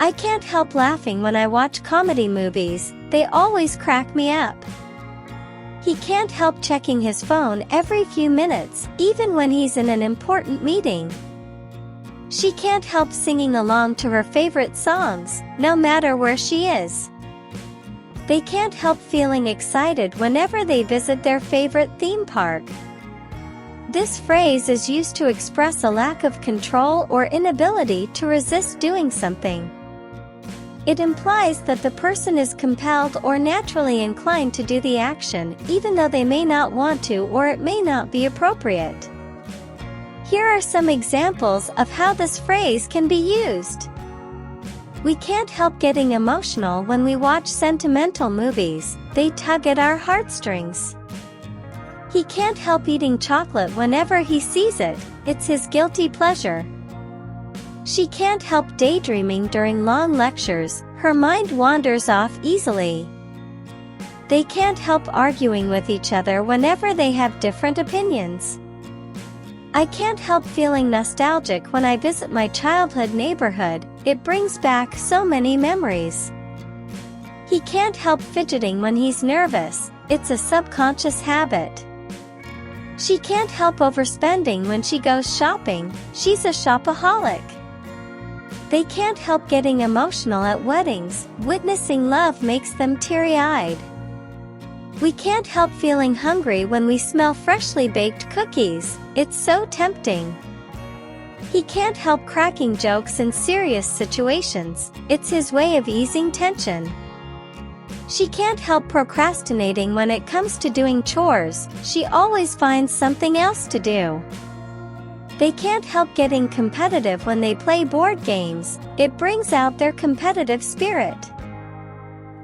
I can't help laughing when I watch comedy movies, they always crack me up. He can't help checking his phone every few minutes, even when he's in an important meeting. She can't help singing along to her favorite songs, no matter where she is. They can't help feeling excited whenever they visit their favorite theme park. This phrase is used to express a lack of control or inability to resist doing something. It implies that the person is compelled or naturally inclined to do the action, even though they may not want to or it may not be appropriate. Here are some examples of how this phrase can be used. We can't help getting emotional when we watch sentimental movies, they tug at our heartstrings. He can't help eating chocolate whenever he sees it, it's his guilty pleasure. She can't help daydreaming during long lectures, her mind wanders off easily. They can't help arguing with each other whenever they have different opinions. I can't help feeling nostalgic when I visit my childhood neighborhood, it brings back so many memories. He can't help fidgeting when he's nervous, it's a subconscious habit. She can't help overspending when she goes shopping, she's a shopaholic. They can't help getting emotional at weddings, witnessing love makes them teary-eyed. We can't help feeling hungry when we smell freshly baked cookies, it's so tempting. He can't help cracking jokes in serious situations, it's his way of easing tension. She can't help procrastinating when it comes to doing chores, she always finds something else to do. They can't help getting competitive when they play board games, it brings out their competitive spirit.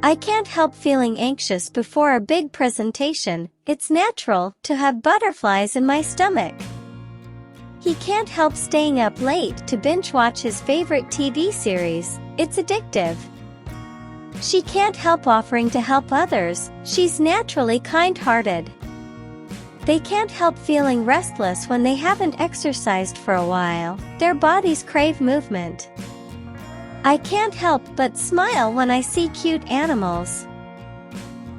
I can't help feeling anxious before a big presentation, it's natural to have butterflies in my stomach. He can't help staying up late to binge watch his favorite TV series, it's addictive. She can't help offering to help others, she's naturally kind-hearted. They can't help feeling restless when they haven't exercised for a while, their bodies crave movement. I can't help but smile when I see cute animals.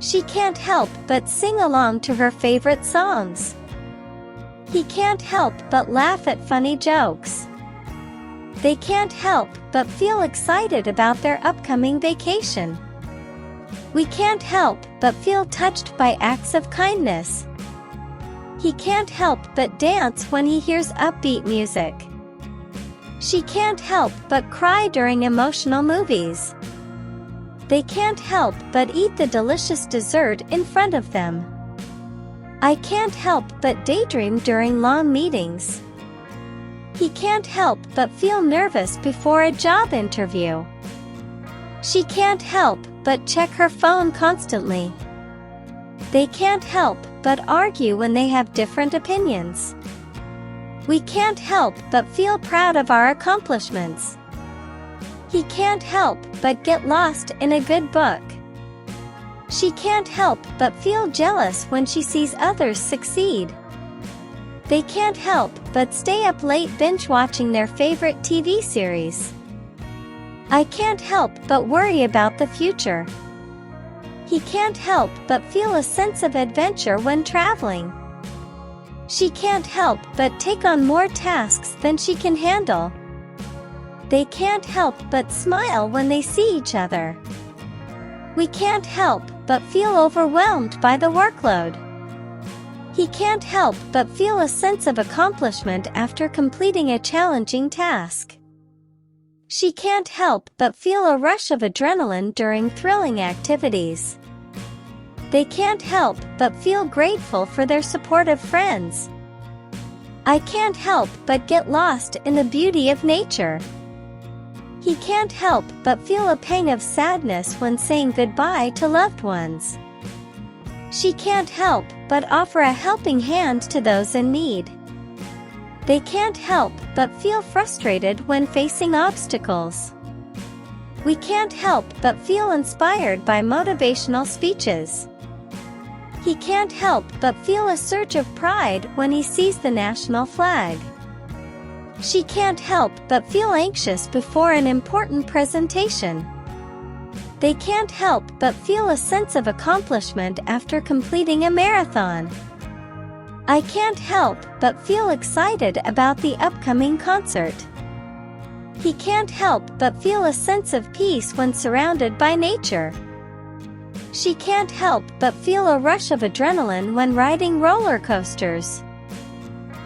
She can't help but sing along to her favorite songs. He can't help but laugh at funny jokes. They can't help but feel excited about their upcoming vacation. We can't help but feel touched by acts of kindness. He can't help but dance when he hears upbeat music. She can't help but cry during emotional movies. They can't help but eat the delicious dessert in front of them. I can't help but daydream during long meetings. He can't help but feel nervous before a job interview. She can't help but check her phone constantly. They can't help but argue when they have different opinions. We can't help but feel proud of our accomplishments. He can't help but get lost in a good book. She can't help but feel jealous when she sees others succeed. They can't help but stay up late binge-watching their favorite TV series. I can't help but worry about the future. He can't help but feel a sense of adventure when traveling. She can't help but take on more tasks than she can handle. They can't help but smile when they see each other. We can't help but feel overwhelmed by the workload. He can't help but feel a sense of accomplishment after completing a challenging task. She can't help but feel a rush of adrenaline during thrilling activities. They can't help but feel grateful for their supportive friends. I can't help but get lost in the beauty of nature. He can't help but feel a pang of sadness when saying goodbye to loved ones. She can't help but offer a helping hand to those in need. They can't help but feel frustrated when facing obstacles. We can't help but feel inspired by motivational speeches. He can't help but feel a surge of pride when he sees the national flag. She can't help but feel anxious before an important presentation. They can't help but feel a sense of accomplishment after completing a marathon. I can't help but feel excited about the upcoming concert. He can't help but feel a sense of peace when surrounded by nature. She can't help but feel a rush of adrenaline when riding roller coasters.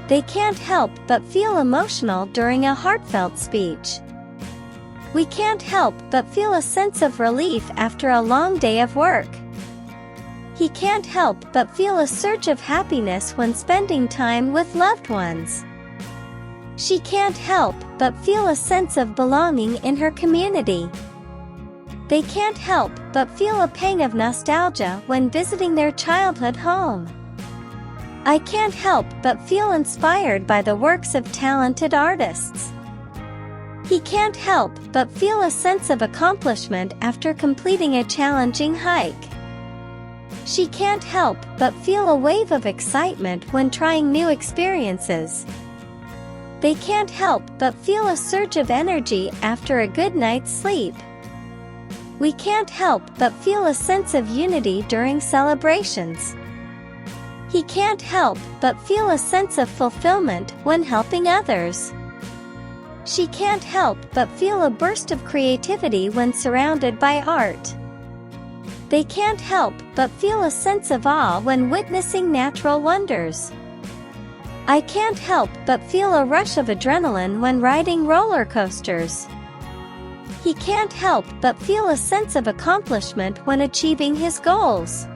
They can't help but feel emotional during a heartfelt speech. We can't help but feel a sense of relief after a long day of work. He can't help but feel a surge of happiness when spending time with loved ones. She can't help but feel a sense of belonging in her community. They can't help but feel a pang of nostalgia when visiting their childhood home. I can't help but feel inspired by the works of talented artists. He can't help but feel a sense of accomplishment after completing a challenging hike. She can't help but feel a wave of excitement when trying new experiences. They can't help but feel a surge of energy after a good night's sleep. We can't help but feel a sense of unity during celebrations. He can't help but feel a sense of fulfillment when helping others. She can't help but feel a burst of creativity when surrounded by art. They can't help but feel a sense of awe when witnessing natural wonders. I can't help but feel a rush of adrenaline when riding roller coasters. He can't help but feel a sense of accomplishment when achieving his goals.